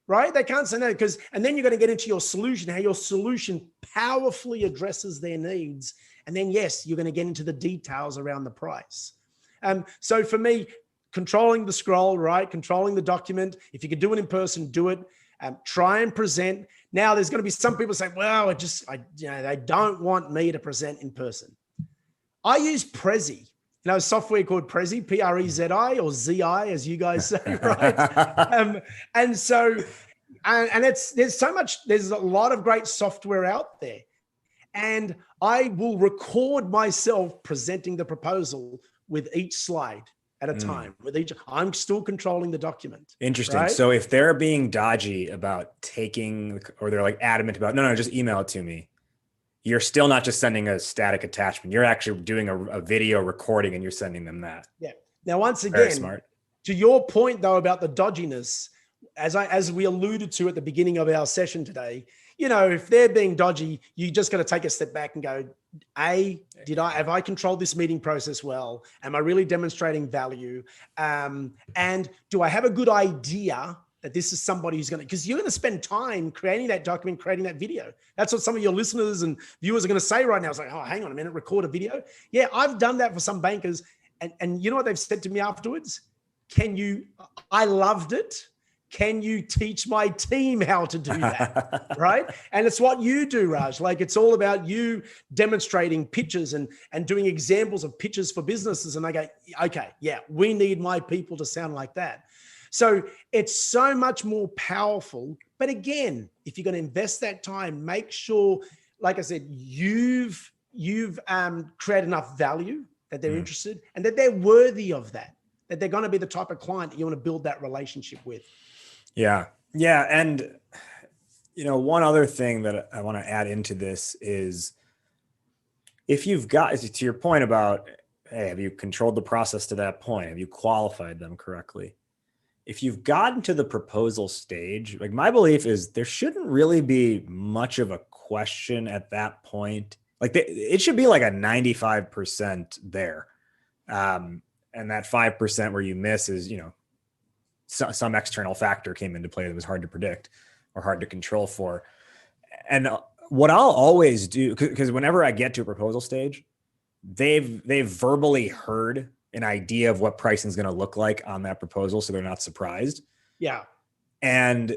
right? They can't say no and then you're going to get into your solution, how your solution powerfully addresses their needs. And then, yes, you're going to get into the details around the price. So for me, controlling the scroll, right? Controlling the document. If you can do it in person, do it. Try and present. Now, there's going to be some people saying, well, they don't want me to present in person. I use Prezi, a software called Prezi, P-R-E-Z-I or Z-I, as you guys say, right? There's a lot of great software out there. And I will record myself presenting the proposal with each slide at a time. I'm still controlling the document. Interesting. Right? So if they're being dodgy about or they're like adamant about, no, just email it to me, you're still not just sending a static attachment. You're actually doing a video recording and you're sending them that. Yeah. Now, once again, very smart. To your point though, about the dodginess, as we alluded to at the beginning of our session today, if they're being dodgy, you just got to take a step back and go, have I controlled this meeting process well? Am I really demonstrating value? And do I have a good idea that this is somebody who's going to, because you're going to spend time creating that document, creating that video. That's what some of your listeners and viewers are going to say right now. It's like, oh, hang on a minute, record a video. Yeah, I've done that for some bankers. And you know what they've said to me afterwards? I loved it. Can you teach my team how to do that? Right? And it's what you do, Raj. Like, it's all about you demonstrating pictures and doing examples of pictures for businesses. And I go, okay, yeah, we need my people to sound like that. So it's so much more powerful. But again, if you're going to invest that time, make sure, like I said, you've created enough value that they're interested and that they're worthy of that they're going to be the type of client that you want to build that relationship with. Yeah. Yeah. And, one other thing that I want to add into this is if you've got, to your point about, hey, have you controlled the process to that point? Have you qualified them correctly? If you've gotten to the proposal stage, like my belief is there shouldn't really be much of a question at that point. Like it should be like a 95% there. And that 5% where you miss is, some external factor came into play that was hard to predict or hard to control for. And what I'll always do, because whenever I get to a proposal stage, they've verbally heard an idea of what pricing is going to look like on that proposal, so they're not surprised. Yeah. And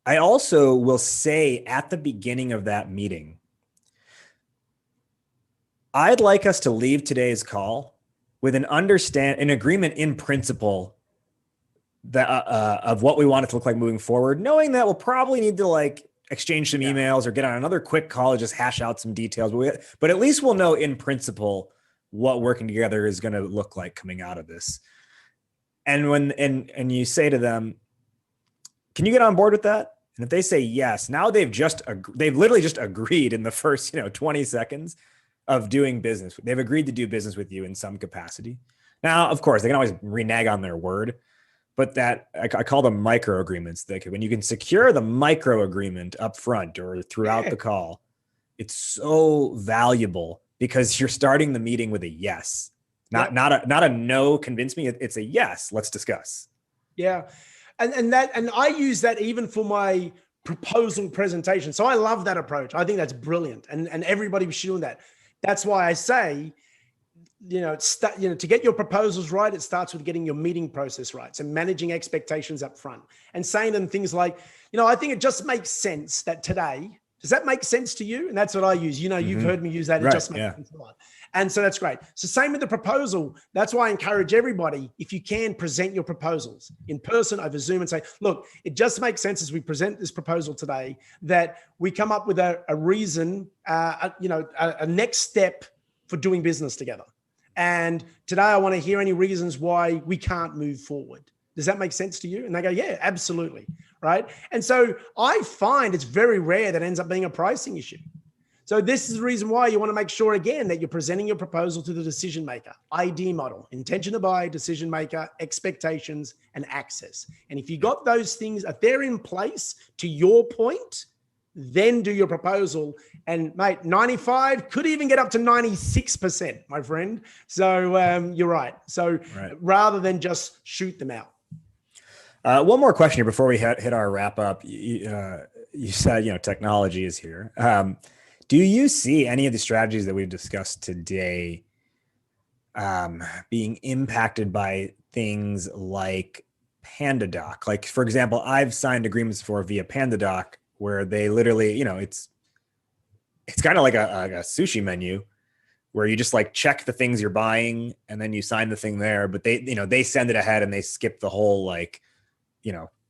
I also will say at the beginning of that meeting, I'd like us to leave today's call with an agreement in principle that of what we want it to look like moving forward, knowing that we'll probably need to exchange some emails or get on another quick call and just hash out some details. But at least we'll know in principle what working together is going to look like coming out of this. And when you say to them, can you get on board with that? And if they say yes, now they've literally just agreed in the first 20 seconds of doing business. They've agreed to do business with you in some capacity. Now, of course, they can always renege on their word, but that I call them micro agreements. When you can secure the micro agreement up front or throughout the call, it's so valuable because you're starting the meeting with a yes, not a no, convince me. It's a yes, let's discuss. Yeah. And I use that even for my proposal presentation. So I love that approach. I think that's brilliant. And everybody should do that. That's why I say, to get your proposals right, it starts with getting your meeting process right. So managing expectations up front and saying them things like, I think it just makes sense that today, does that make sense to you? And that's what I use. You've heard me use that. It just makes sense a lot. And so that's great. So same with the proposal. That's why I encourage everybody, if you can, present your proposals in person over Zoom and say, look, it just makes sense as we present this proposal today that we come up with a reason, a next step for doing business together. And today I want to hear any reasons why we can't move forward. Does that make sense to you? And they go, yeah, absolutely. Right. And so I find it's very rare that ends up being a pricing issue. So this is the reason why you want to make sure, again, that you're presenting your proposal to the decision maker, ID model, intention to buy, decision maker, expectations, and access. And if you got those things, if they're in place to your point, then do your proposal. And mate, 95 could even get up to 96%, my friend. So you're right. So rather than just shoot them out. One more question here before we hit our wrap up. You said, technology is here. Do you see any of the strategies that we've discussed today being impacted by things like PandaDoc? Like, for example, I've signed agreements via PandaDoc where they literally, it's kind of like a sushi menu where you just check the things you're buying and then you sign the thing there, but they send it ahead and they skip the whole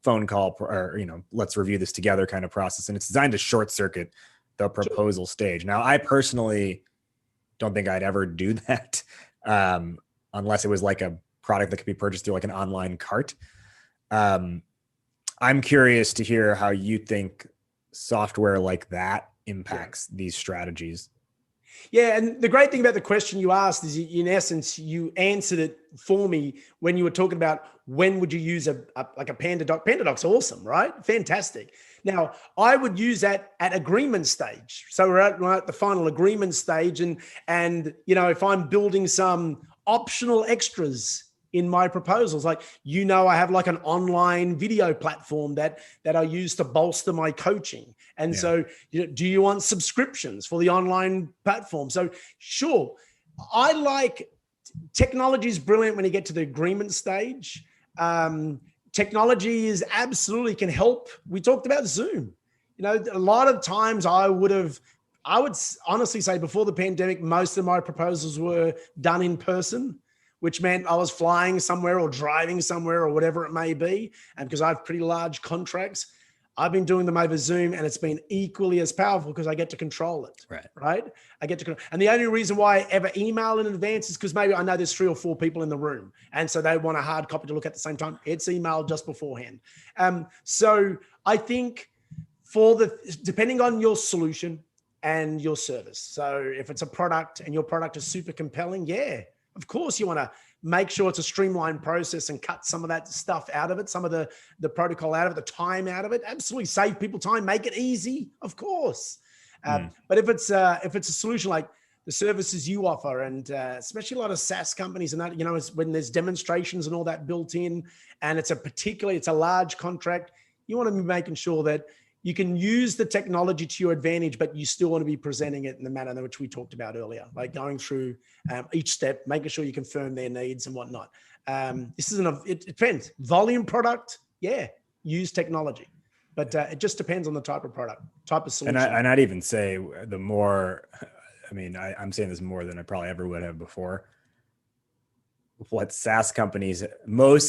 phone call or, let's review this together kind of process. And it's designed to short circuit the proposal stage. Now, I personally don't think I'd ever do that unless it was a product that could be purchased through an online cart. I'm curious to hear how you think software like that impacts these strategies. Yeah. And the great thing about the question you asked is, in essence, you answered it for me when you were talking about when would you use a PandaDoc. PandaDoc's awesome, right? Fantastic. Now, I would use that at agreement stage. So we're at the final agreement stage. And if I'm building some optional extras in my proposals. Like, I have like an online video platform that I use to bolster my coaching. And so, do you want subscriptions for the online platform? So sure, I like technology is brilliant when you get to the agreement stage. Technology is absolutely can help. We talked about Zoom. A lot of times I would honestly say before the pandemic, most of my proposals were done in person, which meant I was flying somewhere or driving somewhere or whatever it may be. And because I have pretty large contracts, I've been doing them over Zoom, and it's been equally as powerful because I get to control it. Right. I get to control. And the only reason why I ever email in advance is because maybe I know there's 3 or 4 people in the room, and so they want a hard copy to look at the same time. It's emailed just beforehand. So I think depending on your solution and your service. So if it's a product and your product is super compelling, of course you want to make sure it's a streamlined process and cut some of that stuff out of it, some of the protocol out of it, the time out of it. Absolutely save people time, make it easy, of course. But if it's a solution like the services you offer, and especially a lot of SaaS companies, and that, when there's demonstrations and all that built in, and it's a large contract, you want to be making sure that you can use the technology to your advantage, but you still want to be presenting it in the manner in which we talked about earlier, like going through each step, making sure you confirm their needs and whatnot. It depends. Volume product, use technology, but it just depends on the type of product, type of solution. And I'd even say the more, I'm saying this more than I probably ever would have before. What most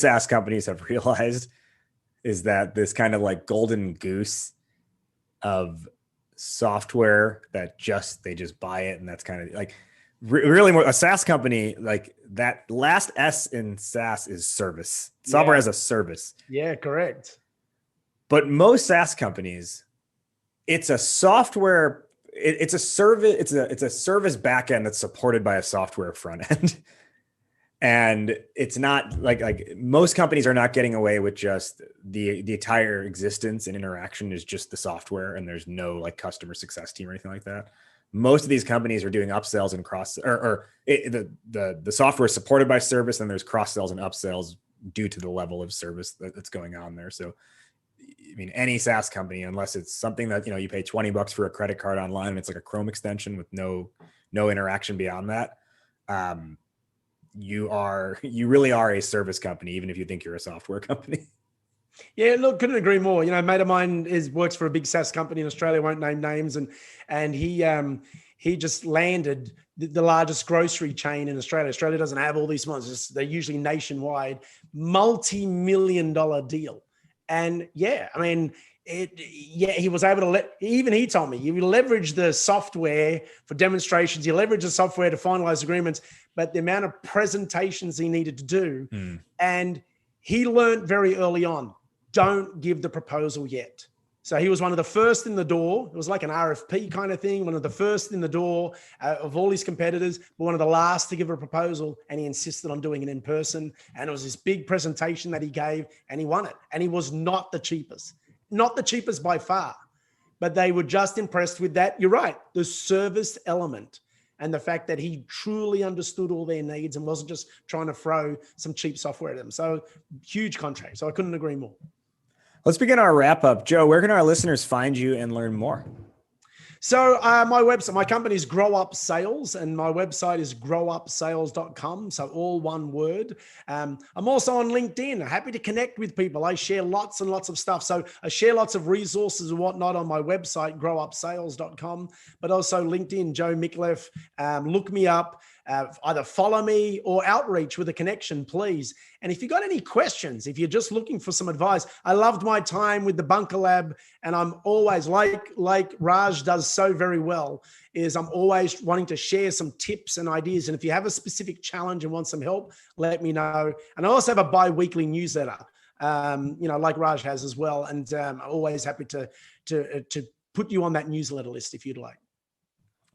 SaaS companies have realized is that this kind of like golden goose of software that they just buy it, and that's kind of like really more a SaaS company. Like that last S in SaaS is service, software as a service. Yeah, correct. But most SaaS companies, it's a software, it's a service, it's a service backend that's supported by a software front end. And it's not like most companies are not getting away with just the entire existence and interaction is just the software, and there's no like customer success team or anything like that. Most of these companies are doing upsells and the software is supported by service, and there's cross sells and upsells due to the level of service that's going on there. So, any SaaS company, unless it's something that, you pay $20 for a credit card online and it's like a Chrome extension with no interaction beyond that. You really are a service company, even if you think you're a software company. Yeah, look, couldn't agree more. A mate of mine works for a big SaaS company in Australia, won't name names, and he just landed the largest grocery chain in Australia. Australia doesn't have all these ones; they're usually nationwide, multi-million-dollar deal. And he was able to he told me you leverage the software for demonstrations, you leverage the software to finalize agreements, but the amount of presentations he needed to do, and he learned very early on, don't give the proposal yet. So he was one of the first in the door. It was like an RFP kind of thing, one of the first in the door of all his competitors, but one of the last to give a proposal, and he insisted on doing it in person. And it was this big presentation that he gave, and he won it. And he was not the cheapest by far, but they were just impressed with that. You're right. The service element and the fact that he truly understood all their needs and wasn't just trying to throw some cheap software at them. So huge contract. So I couldn't agree more. Let's begin our wrap up. Joe, where can our listeners find you and learn more? So my website, my company is Grow Up Sales, and my website is growupsales.com. So all one word. I'm also on LinkedIn. Happy to connect with people. I share lots and lots of stuff. So I share lots of resources and whatnot on my website, growupsales.com, but also LinkedIn, Joe Micallef. Look me up. Either follow me or outreach with a connection, please. And if you got any questions, if you're just looking for some advice, I loved my time with the Bunker Lab, and I'm always like Raj does so very well, is I'm always wanting to share some tips and ideas. And if you have a specific challenge and want some help, let me know. And I also have a bi-weekly newsletter, like Raj has as well. And I'm always happy to put you on that newsletter list if you'd like.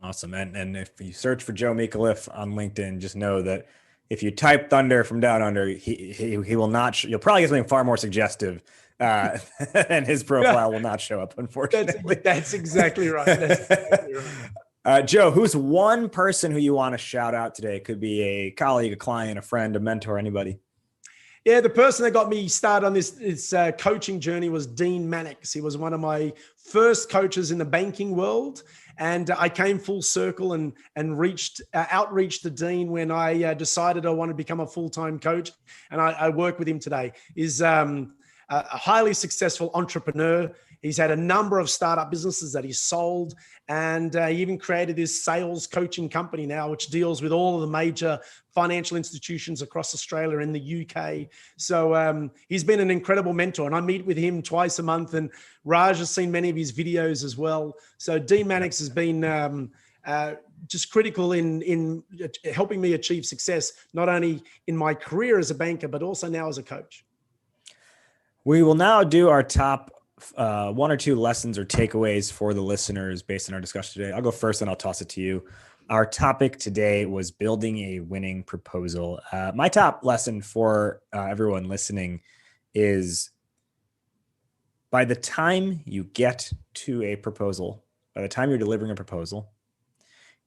Awesome. And if you search for Joe Micallef on LinkedIn, just know that if you type Thunder from Down Under, he will not, you'll probably get something far more suggestive and his profile will not show up, unfortunately. That's exactly right. That's exactly right. Joe, who's one person who you want to shout out today? It could be a colleague, a client, a friend, a mentor, anybody. Yeah, the person that got me started on this coaching journey was Dean Mannix. He was one of my first coaches in the banking world. And I came full circle and outreached to Dean when I decided I wanted to become a full-time coach. And I work with him today. He's a highly successful entrepreneur. He's had a number of startup businesses that he's sold, and he even created this sales coaching company now, which deals with all of the major financial institutions across Australia and the UK. So he's been an incredible mentor, and I meet with him twice a month, and Raj has seen many of his videos as well. So Dean Mannix has been just critical in helping me achieve success, not only in my career as a banker, but also now as a coach. We will now do our top one or two lessons or takeaways for the listeners based on our discussion today. I'll go first and I'll toss it to you. Our topic today was building a winning proposal. My top lesson for everyone listening is, by the time you get to a proposal, by the time you're delivering a proposal,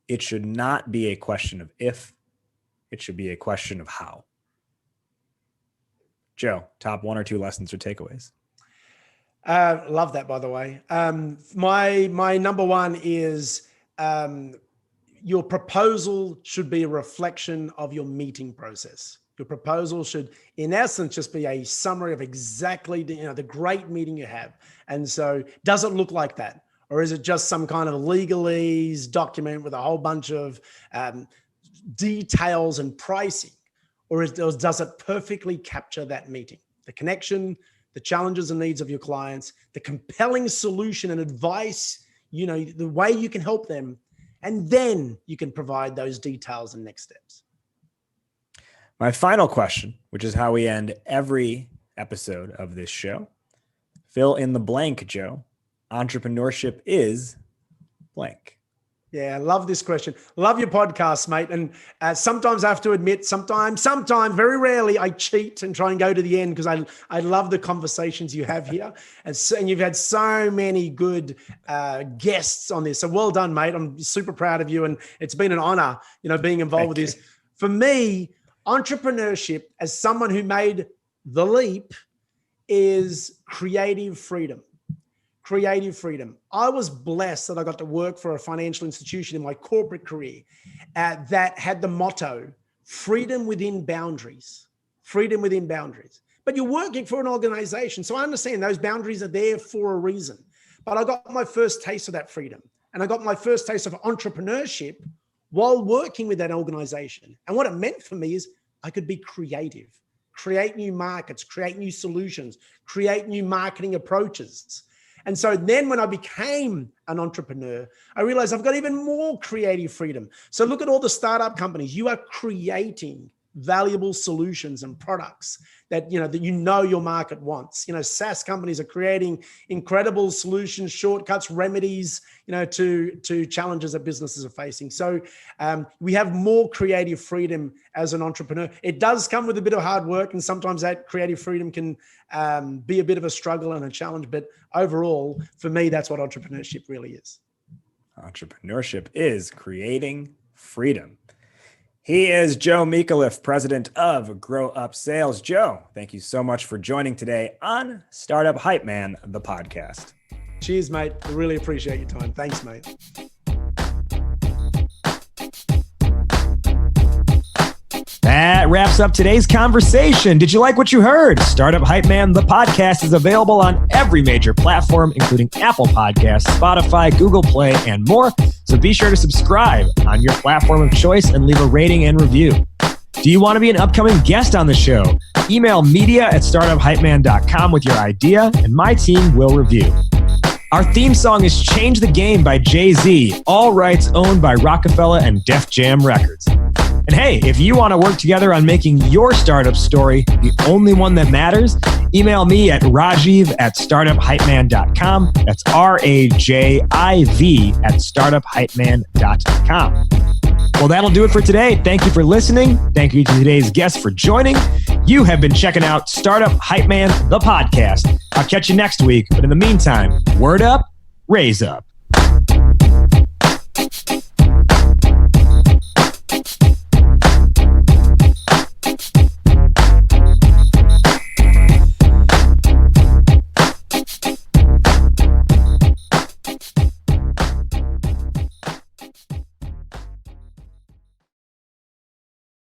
it should not be a question of if, it should be a question of how. Joe, top one or two lessons or takeaways. Love that, by the way. My number one is your proposal should be a reflection of your meeting process. Your proposal should, in essence, just be a summary of exactly the great meeting you have. And so, does it look like that? Or is it just some kind of legalese document with a whole bunch of details and pricing? Or does it perfectly capture that meeting? The connection, the challenges and needs of your clients, the compelling solution and advice, the way you can help them, and then you can provide those details and next steps. My final question, which is how we end every episode of this show. Fill in the blank, Joe. Entrepreneurship is blank. Yeah, I love this question. Love your podcast, mate. And sometimes I have to admit, sometimes, very rarely, I cheat and try and go to the end because I love the conversations you have here. And you've had so many good guests on this. So well done, mate. I'm super proud of you. And it's been an honor, being involved with this. For me, entrepreneurship, as someone who made the leap, is creative freedom. Creative freedom. I was blessed that I got to work for a financial institution in my corporate career that had the motto, freedom within boundaries. Freedom within boundaries. But you're working for an organization. So I understand those boundaries are there for a reason. But I got my first taste of that freedom. And I got my first taste of entrepreneurship while working with that organization. And what it meant for me is I could be creative, create new markets, create new solutions, create new marketing approaches. And so then when I became an entrepreneur, I realized I've got even more creative freedom. So look at all the startup companies. You are creating valuable solutions and products that your market wants. SaaS companies are creating incredible solutions, shortcuts, remedies, to challenges that businesses are facing. So we have more creative freedom as an entrepreneur. It does come with a bit of hard work, and sometimes that creative freedom can be a bit of a struggle and a challenge. But overall, for me, that's what entrepreneurship really is. Entrepreneurship is creating freedom. He is Joe Micallef, president of Grow Up Sales. Joe, thank you so much for joining today on Startup Hype Man, the podcast. Cheers, mate. I really appreciate your time. Thanks, mate. That wraps up today's conversation. Did you like what you heard? Startup Hype Man, the podcast, is available on every major platform, including Apple Podcasts, Spotify, Google Play, and more. So be sure to subscribe on your platform of choice and leave a rating and review. Do you want to be an upcoming guest on the show? Email media@startuphypeman.com with your idea, and my team will review. Our theme song is Change the Game by Jay-Z, all rights owned by Rockefeller and Def Jam Records. And hey, if you want to work together on making your startup story the only one that matters, email me at rajiv@startuphypeman.com. That's RAJIV@startuphypeman.com. Well, that'll do it for today. Thank you for listening. Thank you to today's guests for joining. You have been checking out Startup Hype Man, the podcast. I'll catch you next week. But in the meantime, word up, raise up.